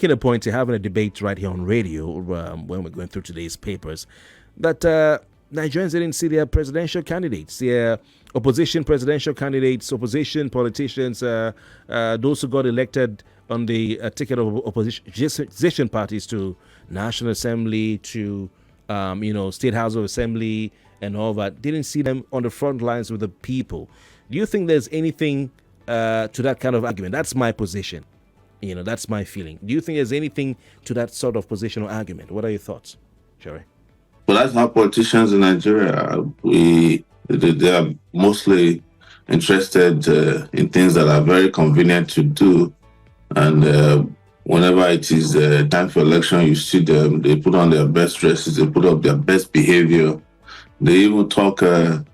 making a point to having a debate right here on radio when we're going through today's papers that Nigerians didn't see their presidential candidates, their opposition presidential candidates, opposition politicians, those who got elected on the ticket of opposition parties to National Assembly, to State House of Assembly and all that. Didn't see them on the front lines with the people. Do you think there's anything to that kind of argument? That's my position. That's my feeling. Do you think there's anything to that sort of position or argument? What are your thoughts, Sherry? Well, that's how politicians in Nigeria are. They are mostly interested in things that are very convenient to do. And whenever it is time for election, you see them, they put on their best dresses, they put up their best behavior. They even talk, but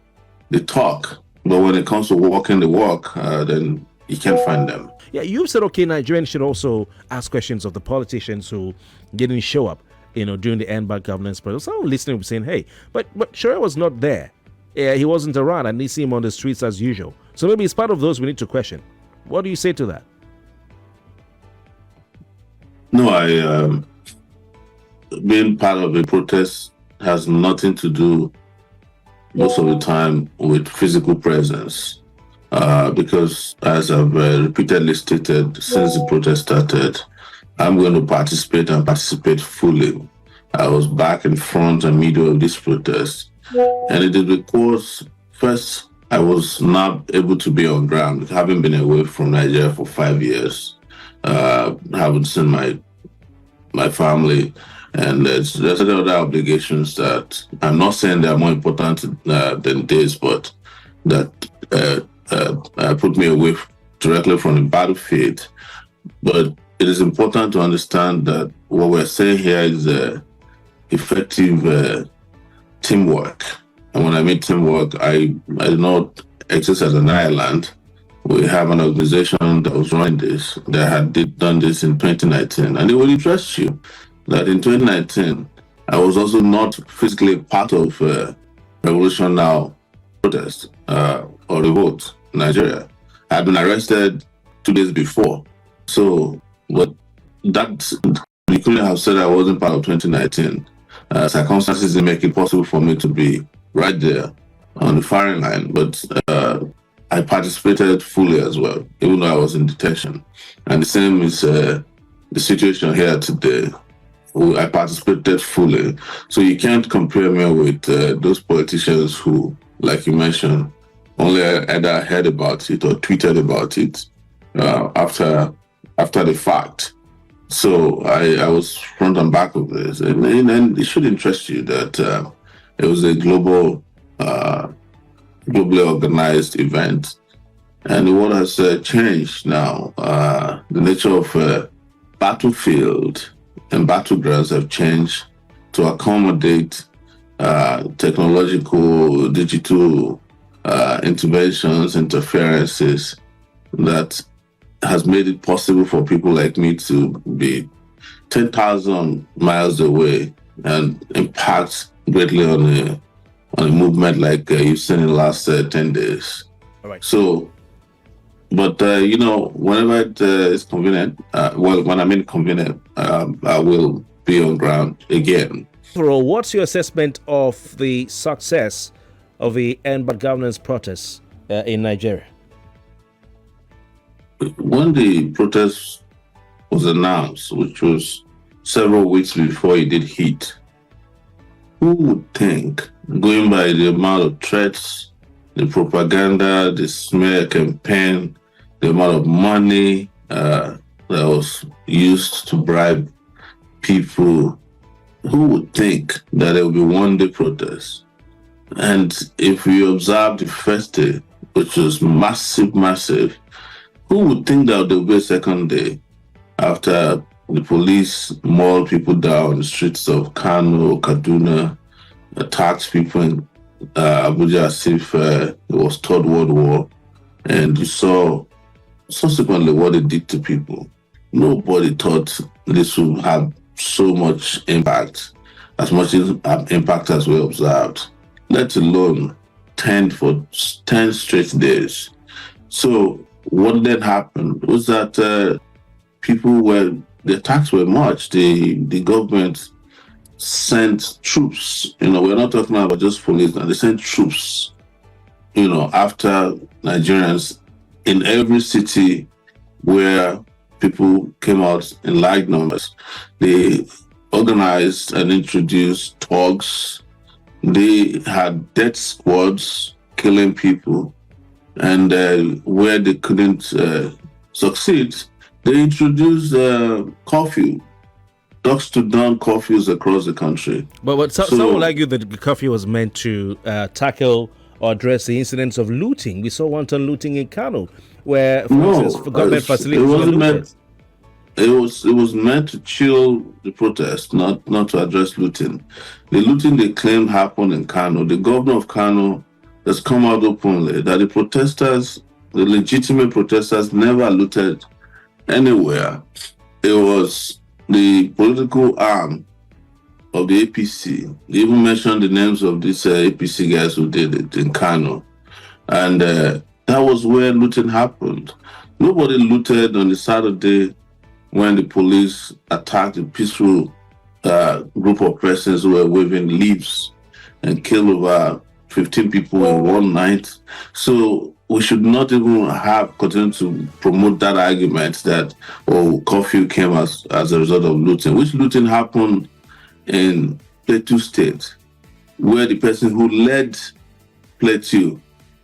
when it comes to walking the walk, then you can't find them. Yeah, you said, okay, Nigerians should also ask questions of the politicians who didn't show up, during the NBAC governance process. Some listening was saying, hey, but Sherry was not there. Yeah, he wasn't around. I didn't see him on the streets as usual. So maybe it's part of those we need to question. What do you say to that? No, being part of a protest has nothing to do most of the time with physical presence. Because as I've repeatedly stated since the protest started, I'm going to participate fully. I was back in front and middle of this protest. And it is because, first, I was not able to be on ground, having been away from Nigeria for 5 years. Haven't seen my family. And there's other obligations that I'm not saying they are more important than this, but that put me away directly from the battlefield. But it is important to understand that what we're saying here is effective teamwork. And when I mean teamwork, I do not exist as an island. We have an organization that was running this, that had done this in 2019. And it will interest you that in 2019, I was also not physically part of Revolution Now protest or revolt in Nigeria. I had been arrested 2 days before. So, but that, you couldn't have said I wasn't part of 2019. Circumstances didn't make it possible for me to be right there on the firing line, but I participated fully as well, even though I was in detention. And the same is the situation here today. I participated fully. So you can't compare me with those politicians who, like you mentioned, only either heard about it or tweeted about it after the fact. So I was front and back of this. And it should interest you that it was a globally organized event. And the world has changed now. The nature of battlefield and battlegrounds have changed to accommodate technological, digital interventions, interferences that has made it possible for people like me to be 10,000 miles away and impact greatly on a movement like you've seen in the last 10 days. All right. So, but whenever it is convenient, when I'm inconvenient, I will be on ground again. Overall, what's your assessment of the success of the NBAC governance protests in Nigeria? When the protest was announced, which was several weeks before it did hit, who would think, going by the amount of threats, the propaganda, the smear campaign, the amount of money that was used to bribe people, who would think that there would be one-day protest? And if we observe the first day, which was massive, who would think that there would be a second day after the police mauled people down the streets of Kano, Kaduna, attacked people in Abuja as if it was Third World War, and you saw subsequently what it did to people? Nobody thought this would have so much impact, as much impact as we observed, let alone 10 straight days. So what then happened was that people were the attacks were much. The government sent troops. We're not talking about just police now. They sent troops, after Nigerians in every city where people came out in large numbers. They organized and introduced thugs. They had death squads killing people. And where they couldn't succeed, they introduced curfew, dusk to dawn curfews across the country. But some will argue that the curfew was meant to tackle or address the incidents of looting. We saw wanton looting in Kano, where, for instance, government facilities were looted. It was meant to chill the protest, not to address looting. The looting they claimed happened in Kano. The governor of Kano has come out openly that the legitimate protesters, never looted anywhere. It was the political arm of the APC. They even mentioned the names of these APC guys who did it in Kano. And that was where looting happened. Nobody looted on the Saturday when the police attacked a peaceful group of persons who were waving leaves and killed over 15 people in one night. So we should not even continue to promote that argument that curfew came as a result of looting, which looting happened in Plateau State, where the person who led Plateau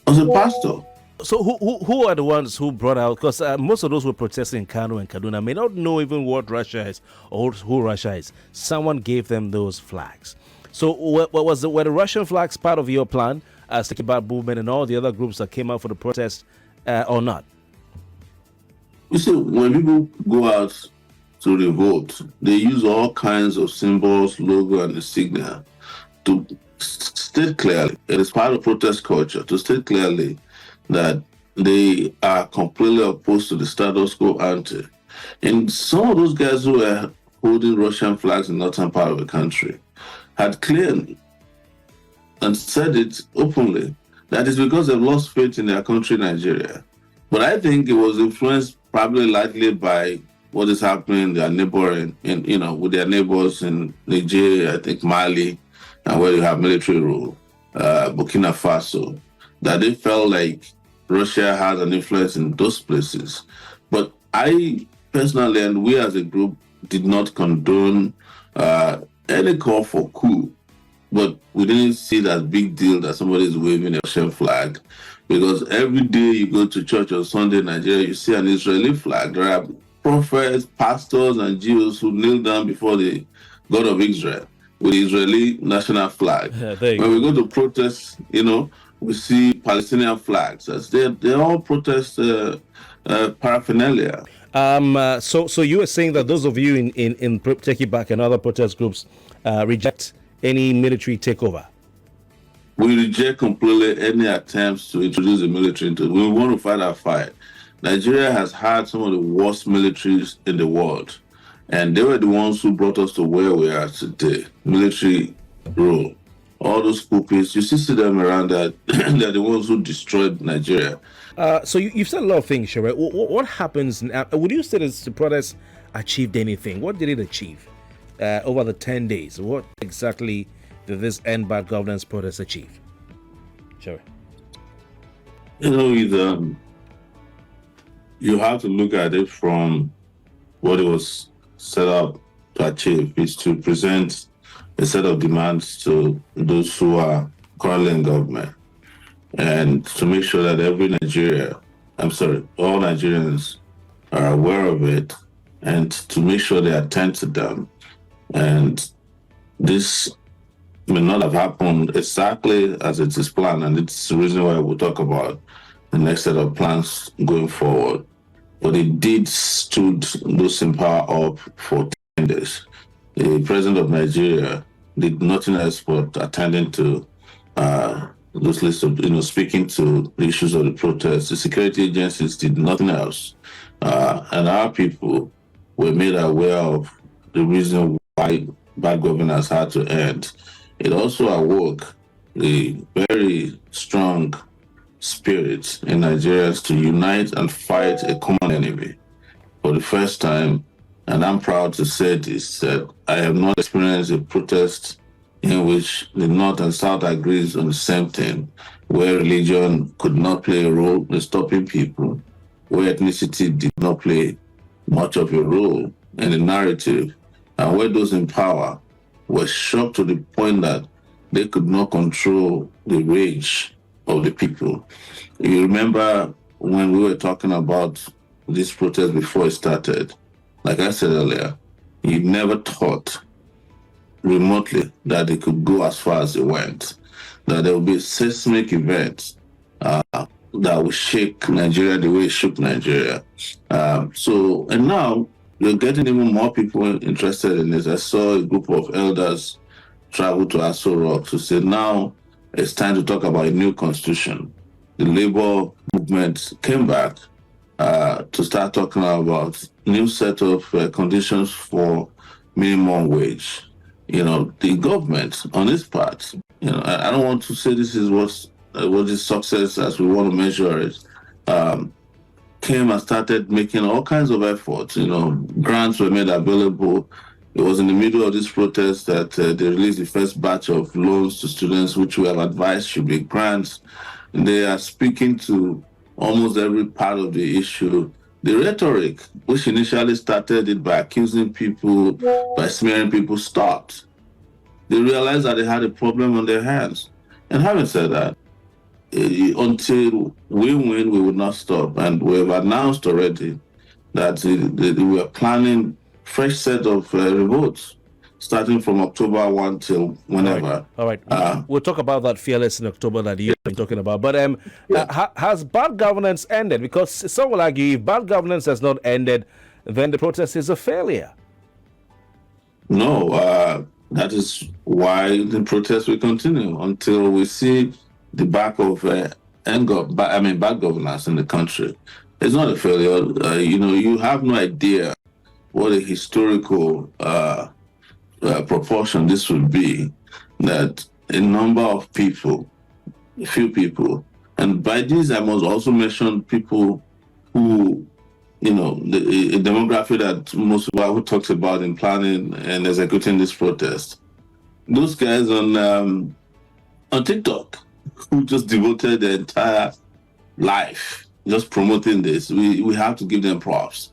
was a pastor. So who are the ones who brought out? Because most of those who were protesting in Kano and Kaduna may not know even what Russia is or who Russia is. Someone gave them those flags. So were the Russian flags part of your plan, as Takeover movement and all the other groups that came out for the protest, or not? You see, when people go out to revolt, they use all kinds of symbols, logo, and insignia to state clearly. It is part of protest culture to state clearly that they are completely opposed to the status quo ante. And some of those guys who were holding Russian flags in the northern part of the country had clearly and said it openly that it's because they've lost faith in their country, Nigeria. But I think it was influenced probably likely by what is happening in their neighboring, with their neighbors in Nigeria, I think Mali, and where you have military rule, Burkina Faso, that they felt like Russia has an influence in those places. But I personally, and we as a group, did not condone any call for coup, but we didn't see that big deal that somebody is waving a Russian flag, because every day you go to church on Sunday in Nigeria, you see an Israeli flag. There are prophets, pastors, and Jews who kneel down before the God of Israel with the Israeli national flag. When we go to protest, we see Palestinian flags. They're all protest paraphernalia. So you were saying that those of you in Take It Back and other protest groups reject any military takeover? We reject completely any attempts to introduce the military into it. We want to fight our fight. Nigeria has had some of the worst militaries in the world, and they were the ones who brought us to where we are today. Military rule. All those puppies, you see them around that, they're the ones who destroyed Nigeria. So you've said a lot of things, Shere. What happens now? Would you say that the protest achieved anything? What did it achieve over the 10 days? What exactly did this End Bad Governance protest achieve? Sure. You have to look at it from what it was set up to achieve, is to present a set of demands to those who are currently in government, and to make sure that all Nigerians are aware of it, and to make sure they attend to them. And this may not have happened exactly as it is planned, and it's the reason why we'll talk about the next set of plans going forward. But it did stood those in power up for 10 days. The president of Nigeria did nothing else but attending to those lists of, speaking to the issues of the protests. The security agencies did nothing else. And our people were made aware of the reason why bad governance had to end. It also awoke the very strong spirit in Nigerians to unite and fight a common enemy. For the first time, and I'm proud to say this, that I have not experienced a protest in which the North and South agrees on the same thing, where religion could not play a role in stopping people, where ethnicity did not play much of a role in the narrative, and where those in power were shocked to the point that they could not control the rage of the people. You remember when we were talking about this protest before it started, like I said earlier, you never thought remotely that they could go as far as they went, that there will be a seismic event that will shake Nigeria the way it shook Nigeria. And now you're getting even more people interested in this. I saw a group of elders travel to Aso Rock to say now it's time to talk about a new constitution. The labor movement came back to start talking about new set of conditions for minimum wage. The government on its part, I don't want to say this is what is success as we want to measure it, came and started making all kinds of efforts. Grants were made available. It was in the middle of this protest that they released the first batch of loans to students, which we have advised should be grants. And they are speaking to almost every part of the issue. The rhetoric, which initially started it by accusing people, by smearing people, stopped. They realized that they had a problem on their hands. And having said that, until we win, we will not stop. And we have announced already that we are planning fresh set of revolts starting from October 1 till whenever. All right. We'll talk about that fearless in October that you've been talking about. But has bad governance ended? Because some will argue if bad governance has not ended, then the protest is a failure. No, that is why the protest will continue until we see the back of bad governance in the country. It's not a failure. You have no idea what a historical proportion this would be, that a number of people, a few people, and by these I must also mention people who, a demographic that most people who talks about in planning and executing this protest. Those guys on TikTok who just devoted their entire life just promoting this. We have to give them props.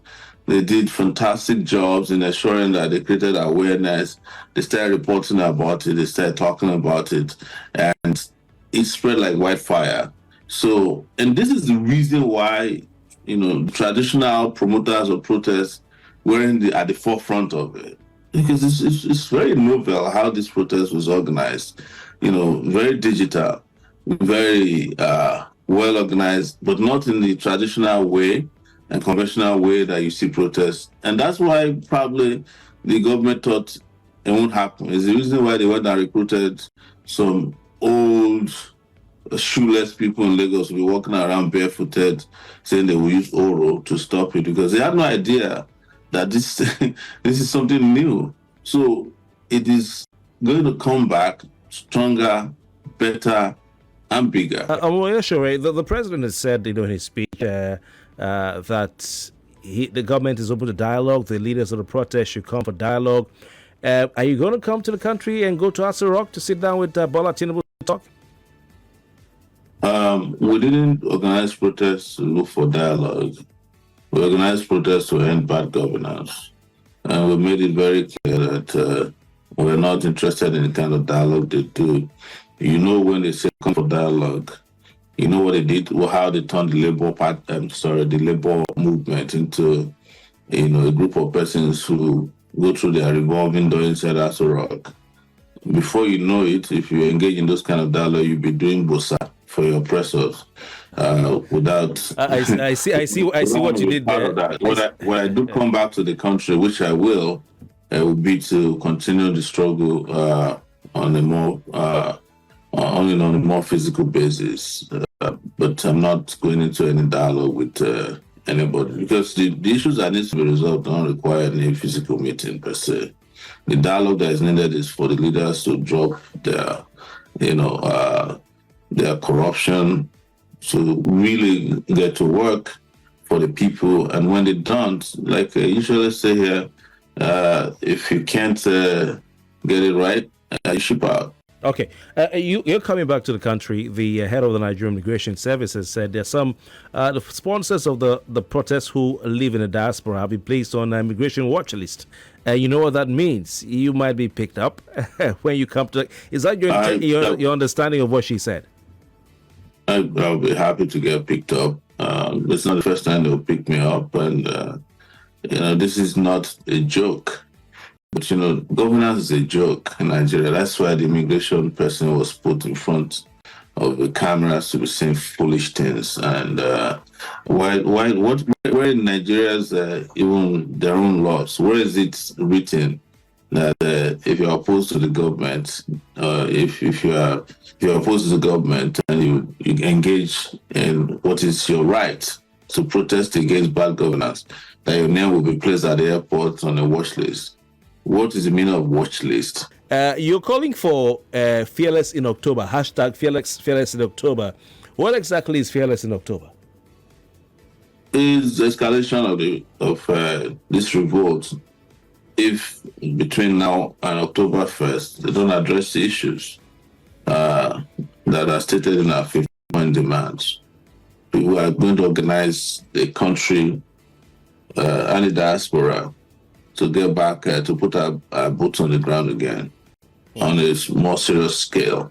They did fantastic jobs in ensuring that they created awareness. They started reporting about it. They started talking about it, and it spread like wildfire. So, and this is the reason why, traditional promoters of protests were at the forefront of it, because it's very novel how this protest was organized. Very digital, very well organized, but not in the traditional way and conventional way that you see protests. And that's why probably the government thought it won't happen. It's the reason why they went and recruited some old, shoeless people in Lagos to be walking around barefooted, saying they will use Oro to stop it, because they had no idea that this this is something new. So it is going to come back stronger, better, and bigger. Omoyele Sowore, the president has said, in his speech, that the government is open to dialogue. The leaders of the protest should come for dialogue. Are you going to come to the country and go to Aso Rock to sit down with Bola Tinubu to talk? We didn't organize protests to look for dialogue. We organized protests to end bad governance. And we made it very clear that we're not interested in the kind of dialogue they do. When they say come for dialogue, you know what they did, how they turned the labor movement into, a group of persons who go through their revolving door inside Aso Rock. Before you know it, if you engage in those kind of dialogue, you'll be doing bosa for your oppressors. Without I see what you did there. When I do come back to the country, which I will, it will be to continue the struggle on a more physical basis. But I'm not going into any dialogue with anybody, because the issues that need to be resolved don't require any physical meeting per se. The dialogue that is needed is for the leaders to drop their corruption, to really get to work for the people. And when they don't, like I usually say here, If you can't get it right, you ship out. Okay, you're coming back to the country. The head of the Nigerian Immigration Services said there are some the sponsors of the protests who live in the diaspora have been placed on an immigration watch list. You know what that means? You might be picked up when you come to. Is that your understanding of what she said? I'll be happy to get picked up. It's not the first time they'll pick me up, and this is not a joke. But governance is a joke in Nigeria. That's why the immigration person was put in front of the cameras to be saying foolish things. And where in Nigeria's even their own laws? Where is it written that if you're opposed to the government, if you're opposed to the government and you engage in what is your right to protest against bad governance, that your name will be placed at the airport on a watch list? What is the meaning of watch list? You're calling for Fearless in October, hashtag Fearless in October. What exactly is Fearless in October? It's the escalation of this revolt. If between now and October 1st, they don't address the issues that are stated in our 50-point demands, we are going to organize the country and the diaspora to get back to put our boots on the ground again on a more serious scale.